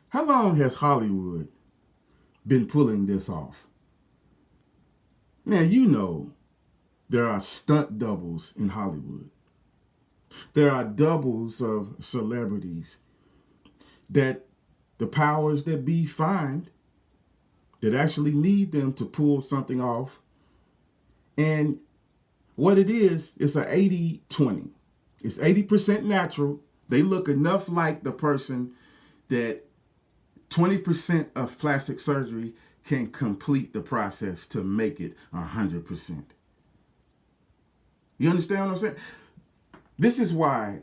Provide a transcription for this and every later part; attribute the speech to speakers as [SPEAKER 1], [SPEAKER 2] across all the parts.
[SPEAKER 1] How long has Hollywood been pulling this off? Now, you know there are stunt doubles in Hollywood. There are doubles of celebrities that the powers that be find that actually need them to pull something off. And what it is, it's a 80-20. It's 80% natural. They look enough like the person that 20% of plastic surgery can complete the process to make it 100%. You understand what I'm saying? This is why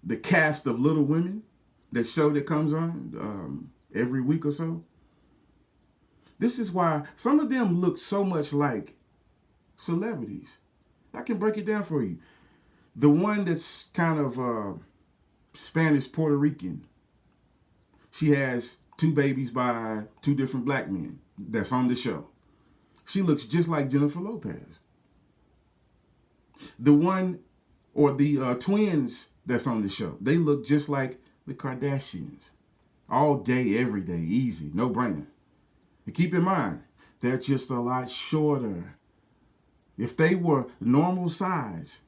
[SPEAKER 1] the cast of Little Women, that show that comes on every week or so, this is why some of them look so much like celebrities. I can break it down for you. The one that's kind of Spanish Puerto Rican, she has two babies by two different black men that's on the show. She looks just like Jennifer Lopez. The one or the twins that's on the show, they look just like the Kardashians. All day, every day, easy, no brainer. And keep in mind, they're just a lot shorter. If they were normal size,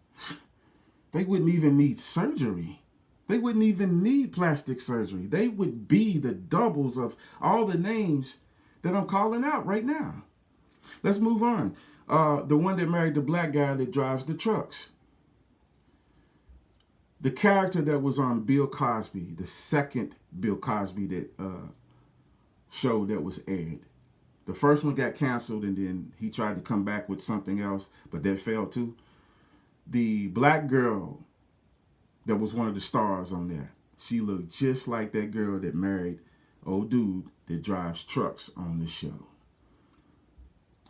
[SPEAKER 1] they wouldn't even need surgery. They wouldn't even need plastic surgery. They would be the doubles of all the names that I'm calling out right now. Let's move on. The one that married the black guy that drives the trucks. The character that was on Bill Cosby, the second Bill Cosby that show that was aired. The first one got canceled and then he tried to come back with something else, but that failed too. The black girl that was one of the stars on there, she looked just like that girl that married old dude that drives trucks on the show.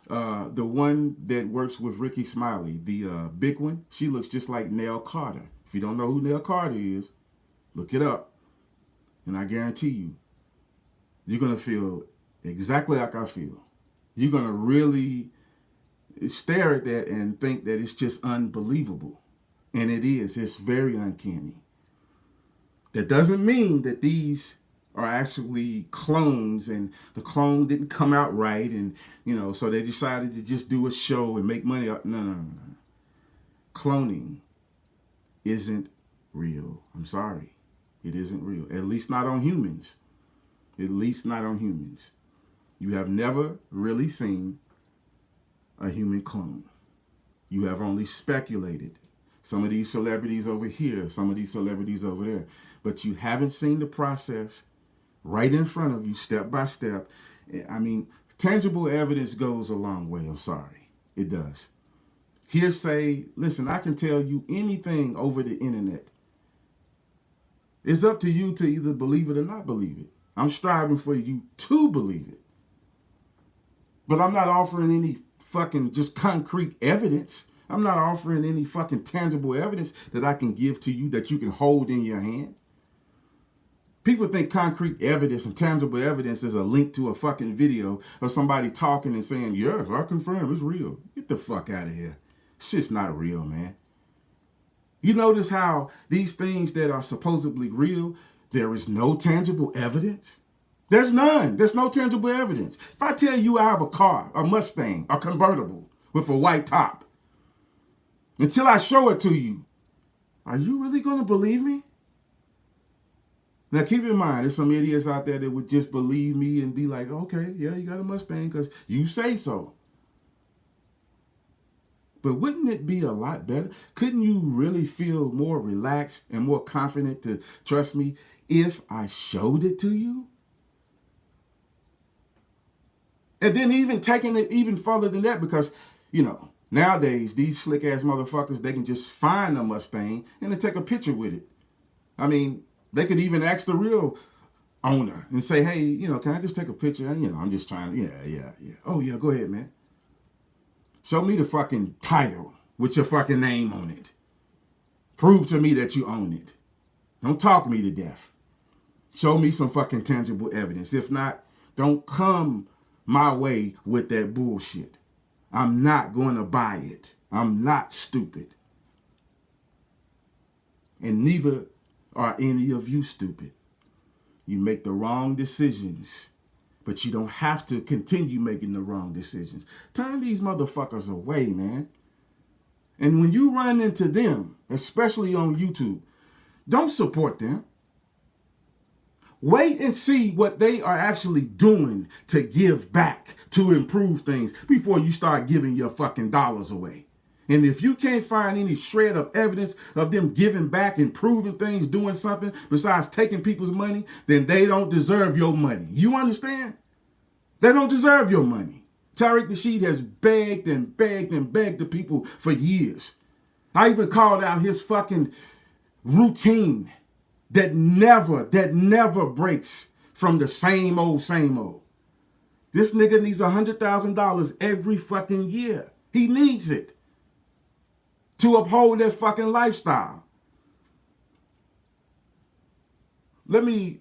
[SPEAKER 1] The one that works with Ricky Smiley, the big one, she looks just like Nell Carter. If you don't know who Nell Carter is, look it up. And I guarantee you, you're going to feel exactly like I feel. You're going to really stare at that and think that it's just unbelievable. And it is. It's very uncanny. That doesn't mean that these are actually clones and the clone didn't come out right and, so they decided to just do a show and make money. No. Cloning isn't real. I'm sorry. It isn't real. At least not on humans. At least not on humans. You have never really seen a human clone. You have only speculated. Some of these celebrities over here, some of these celebrities over there. But you haven't seen the process right in front of you, step by step. I mean, tangible evidence goes a long way. I'm sorry. It does. Hearsay, listen, I can tell you anything over the internet. It's up to you to either believe it or not believe it. I'm striving for you to believe it. But I'm not offering any fucking just concrete evidence. I'm not offering any fucking tangible evidence that I can give to you that you can hold in your hand. People think concrete evidence and tangible evidence is a link to a fucking video of somebody talking and saying, yes, I confirm it's real. Get the fuck out of here. Shit's not real, man. You notice how these things that are supposedly real, there is no tangible evidence? There's none. There's no tangible evidence. If I tell you I have a car, a Mustang, a convertible with a white top, until I show it to you, are you really going to believe me? Now, keep in mind, there's some idiots out there that would just believe me and be like, okay, yeah, you got a Mustang because you say so. But wouldn't it be a lot better? Couldn't you really feel more relaxed and more confident to trust me if I showed it to you? And then even taking it even further than that because, nowadays, these slick-ass motherfuckers, they can just find a Mustang and then take a picture with it. I mean, they could even ask the real owner and say, hey, can I just take a picture? I'm just trying to, yeah. Oh, yeah, go ahead, man. Show me the fucking title with your fucking name on it. Prove to me that you own it. Don't talk me to death. Show me some fucking tangible evidence. If not, don't come my way with that bullshit. I'm not going to buy it. I'm not stupid. And neither are any of you stupid. You make the wrong decisions, but you don't have to continue making the wrong decisions. Turn these motherfuckers away, man. And when you run into them, especially on YouTube, don't support them. Wait and see what they are actually doing to give back, to improve things before you start giving your fucking dollars away. And if you can't find any shred of evidence of them giving back, improving things, doing something besides taking people's money, then they don't deserve your money. You understand? They don't deserve your money. Tariq Nasheed has begged and begged and begged the people for years. I even called out his fucking routine that never breaks from the same old, same old. This nigga needs $100,000 every fucking year. He needs it to uphold that fucking lifestyle. Let me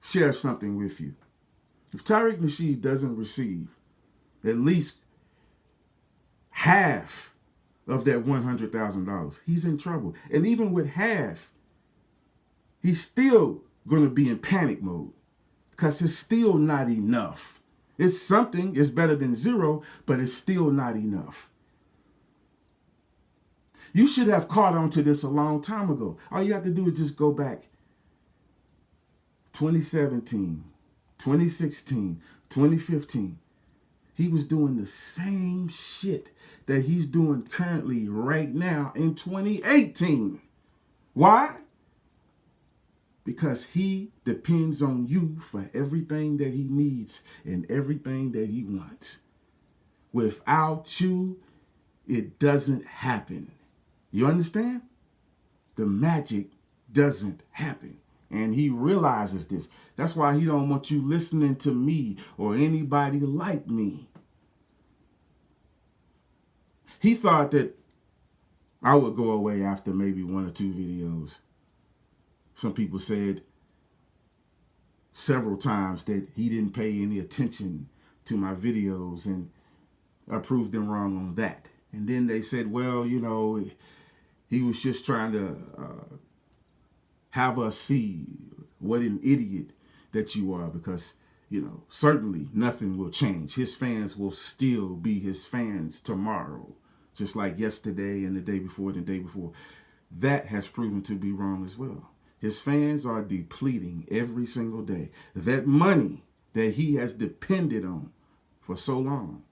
[SPEAKER 1] share something with you. If Tariq Nasheed doesn't receive at least half of that $100,000, he's in trouble. And even with half, he's still going to be in panic mode because it's still not enough. It's something, it's better than zero, but it's still not enough. You should have caught on to this a long time ago. All you have to do is just go back 2017, 2016, 2015. He was doing the same shit that he's doing currently right now in 2018. Why? Because he depends on you for everything that he needs and everything that he wants. Without you, it doesn't happen. You understand? The magic doesn't happen. And he realizes this. That's why he don't want you listening to me or anybody like me. He thought that I would go away after maybe 1 or 2 videos. Some people said several times that he didn't pay any attention to my videos, and I proved them wrong on that. And then they said, well, you know, he was just trying to have us see what an idiot that you are, because, you know, certainly nothing will change. His fans will still be his fans tomorrow, just like yesterday and the day before and the day before. That has proven to be wrong as well. His fans are depleting every single day. That money that he has depended on for so long,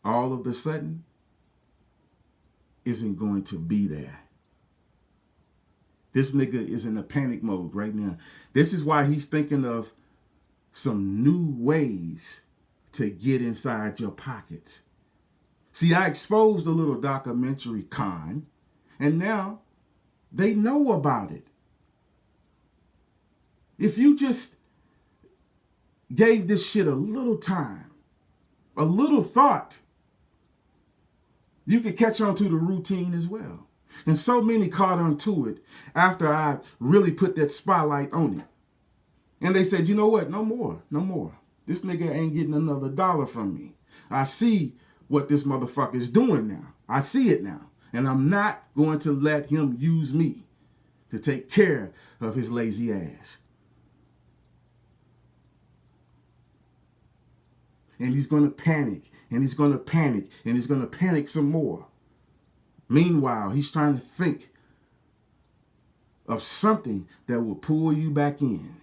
[SPEAKER 1] all of a sudden, isn't going to be there. This nigga is in a panic mode right now. This is why he's thinking of some new ways to get inside your pockets. See, I exposed a little documentary con, and now they know about it. If you just gave this shit a little time, a little thought, you could catch on to the routine as well. And so many caught on to it after I really put that spotlight on it. And they said, you know what? No more. No more. This nigga ain't getting another dollar from me. I see what this motherfucker is doing now. I see it now. And I'm not going to let him use me to take care of his lazy ass. And he's going to panic, and he's going to panic, and he's going to panic some more. Meanwhile, he's trying to think of something that will pull you back in.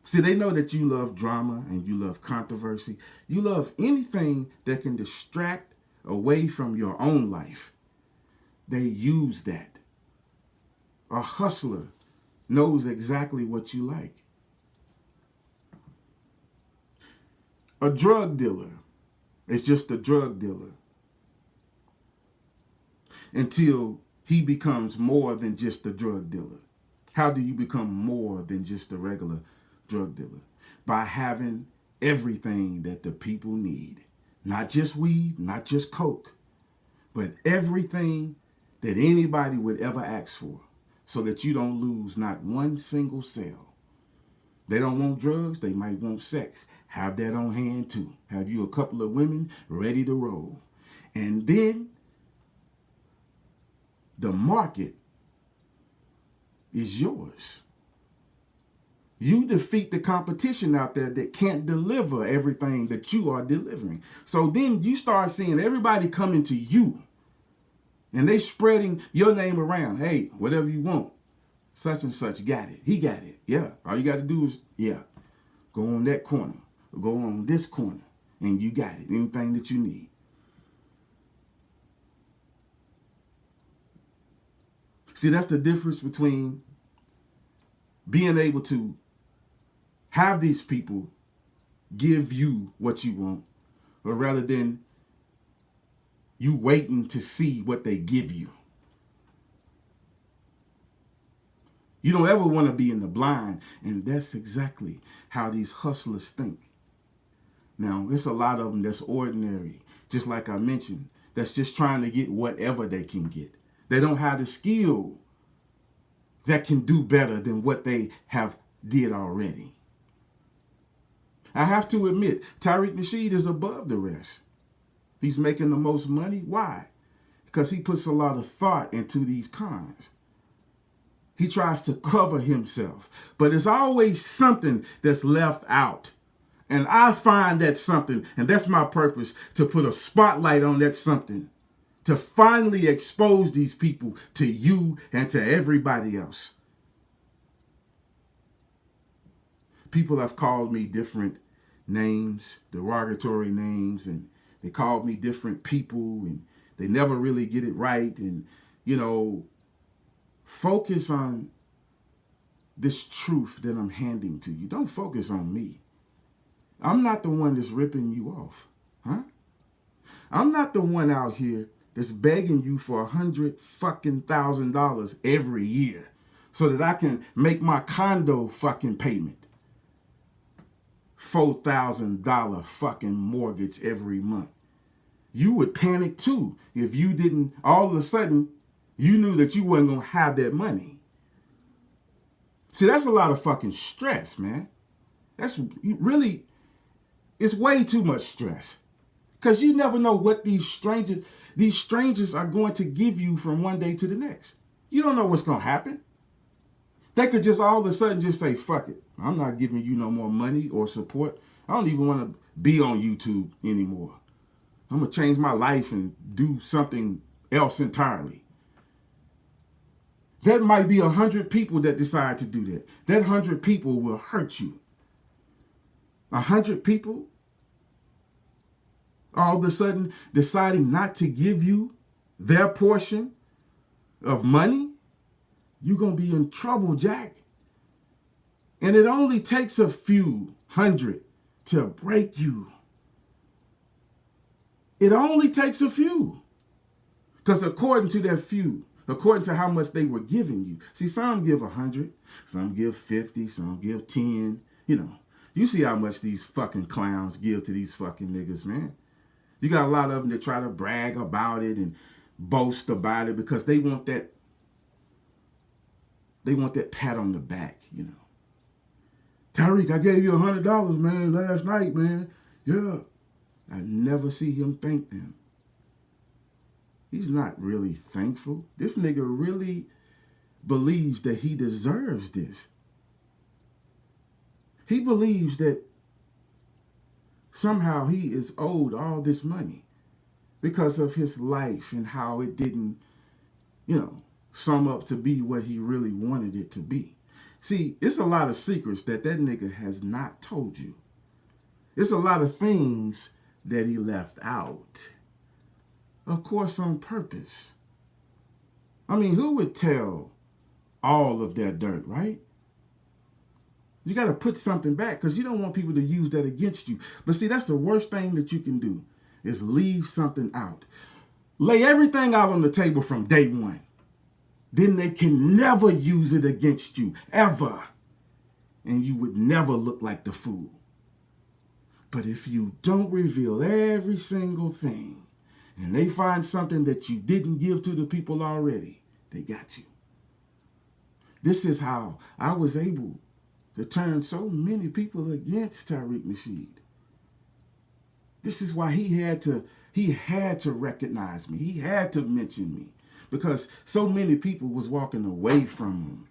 [SPEAKER 1] See, they know that you love drama and you love controversy. You love anything that can distract away from your own life. They use that. A hustler knows exactly what you like. A drug dealer is just a drug dealer until he becomes more than just a drug dealer. How do you become more than just a regular drug dealer? By having everything that the people need. Not just weed, not just coke, but everything that anybody would ever ask for, so that you don't lose not one single cell. They don't want drugs, they might want sex. Have that on hand too. Have you a couple of women ready to roll. And then the market is yours. You defeat the competition out there that can't deliver everything that you are delivering. So then you start seeing everybody coming to you and they spreading your name around. Hey, whatever you want, such and such got it. He got it. Yeah. All you got to do is, go on that corner, go on this corner, and you got it. Anything that you need. See, that's the difference between being able to have these people give you what you want, or rather than you waiting to see what they give you. You don't ever want to be in the blind, and that's exactly how these hustlers think. Now, there's a lot of them that's ordinary, just like I mentioned, that's just trying to get whatever they can get. They don't have the skill that can do better than what they have did already. I have to admit, Tariq Nasheed is above the rest. He's making the most money. Why? Because he puts a lot of thought into these cons. He tries to cover himself, but there's always something that's left out. And I find that something, and that's my purpose, to put a spotlight on that something, to finally expose these people to you and to everybody else. People have called me different names, derogatory names, and they called me different people, and they never really get it right. And, focus on this truth that I'm handing to you. Don't focus on me. I'm not the one that's ripping you off. Huh? I'm not the one out here that's begging you for $100,000 every year so that I can make my condo fucking payment. $4,000 fucking mortgage every month. You would panic too if you didn't, all of a sudden, you knew that you wasn't going to have that money. See, that's a lot of fucking stress, man. That's really, it's way too much stress. Because you never know what these strangers are going to give you from one day to the next. You don't know what's going to happen. They could just all of a sudden just say, fuck it. I'm not giving you no more money or support. I don't even want to be on YouTube anymore. I'm going to change my life and do something else entirely. That might be 100 people that decide to do that. That 100 people will hurt you. 100 people all of a sudden deciding not to give you their portion of money, you're going to be in trouble, Jack. And it only takes a few hundred to break you. It only takes a few. Because according to that few, according to how much they were giving you. See, some give 100, some give 50, some give 10. You see how much these fucking clowns give to these fucking niggas, man. You got a lot of them that try to brag about it and boast about it because they want that pat on the back, Tariq, I gave you $100, man, last night, man. Yeah. I never see him thank them. He's not really thankful. This nigga really believes that he deserves this. He believes that somehow he is owed all this money because of his life and how it didn't, sum up to be what he really wanted it to be. See, it's a lot of secrets that nigga has not told you. It's a lot of things that he left out. Of course, on purpose. I mean, who would tell all of their dirt, right? You got to put something back because you don't want people to use that against you. But see, that's the worst thing that you can do is leave something out. Lay everything out on the table from day one. Then they can never use it against you, ever. And you would never look like the fool. But if you don't reveal every single thing, and they find something that you didn't give to the people already, they got you. This is how I was able to turn so many people against Tariq Nasheed. This is why he had to recognize me. He had to mention me because so many people was walking away from him